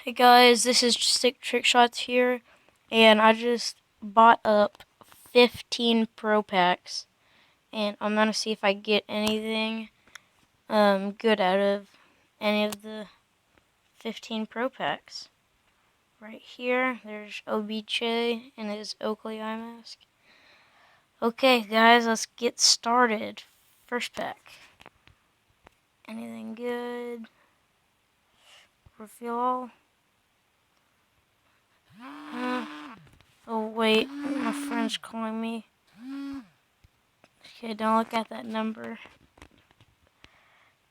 Hey guys, this is Stick Trick Shots here, and I just bought up 15 Pro Packs, and I'm gonna see if I get anything good out of any of the 15 Pro Packs. Right here, there's OBJ and his Oakley eye mask. Okay, guys, let's get started. First pack. Anything good? Reveal all? Oh wait, my friend's calling me. Okay, don't look at that number.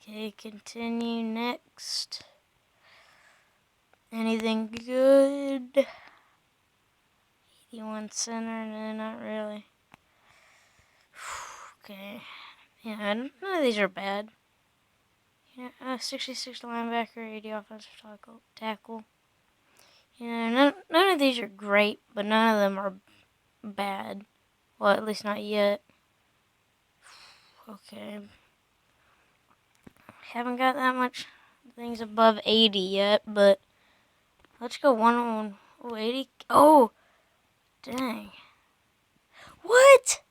Okay, continue next. Anything good? 81 center, no, not really. Okay, yeah, none of these are bad. Yeah, 66 linebacker, 80 offensive tackle. None of these are great, but none of them are bad. Well, at least not yet. Okay. Haven't got that much things above 80 yet, but let's go one on 80. Oh, dang. What?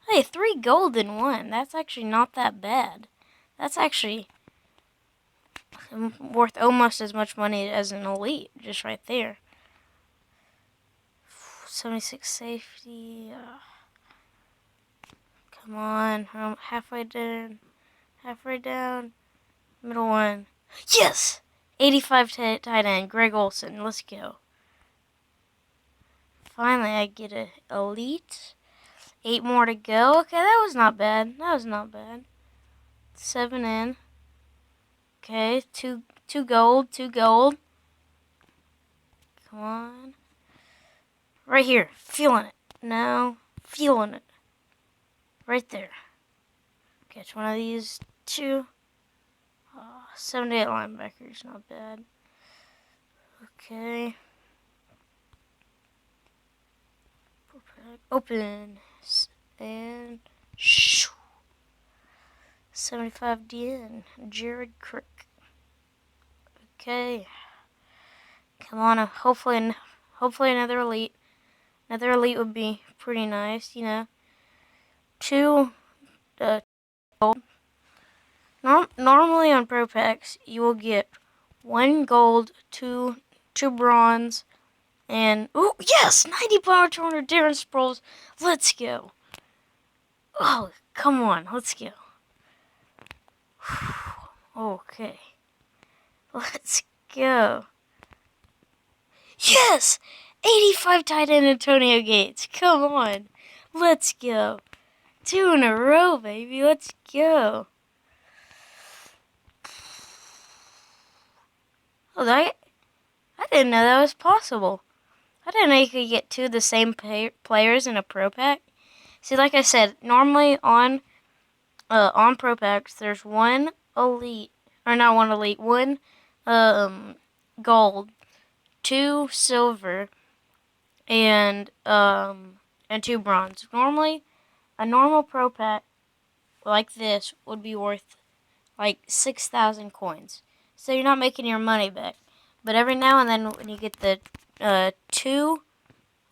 Hey, 3 gold in 1. That's actually not that bad. That's actually worth almost as much money as an elite, just right there. 76 safety. Come on. I'm halfway down. Halfway down. Middle one. Yes! 85 tight end. Greg Olsen. Let's go. Finally, I get an elite. 8 more to go. Okay, that was not bad. That was not bad. 7 in. Okay, two gold, 2 gold. Come on. Right here. Feeling it. No. Feeling it. Right there. Catch one of these 2. 78 linebackers. Not bad. Okay. Open. And shoo. 75 DN. Jared Crick. Okay. Come on. Hopefully another elite. Another elite would be pretty nice, you know. 2 gold. Normally on Pro Packs, you will get 1 gold, 2 bronze, and oh yes, 90 power 200 Darren Sproles. Let's go. Oh, come on, let's go. Okay, let's go. Yes, 85 tight end Antonio Gates. Come on, let's go. 2 in a row, baby. Let's go. Oh, I didn't know that was possible. I didn't know you could get 2 of the same players in a Pro Pack. See, like I said, normally on Pro Packs, there's 1 elite, or not 1 elite, 1 gold, 2 silver, and 2 bronze. Normally, a normal Pro Pack like this would be worth like 6,000 coins. So you're not making your money back. But every now and then, when you get the 2,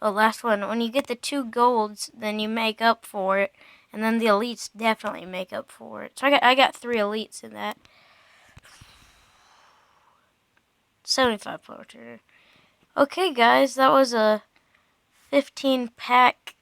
last one, when you get the 2 golds, then you make up for it, and then the elites definitely make up for it. So I got 3 elites in that. 75 poacher. Okay, guys, that was a 15 pack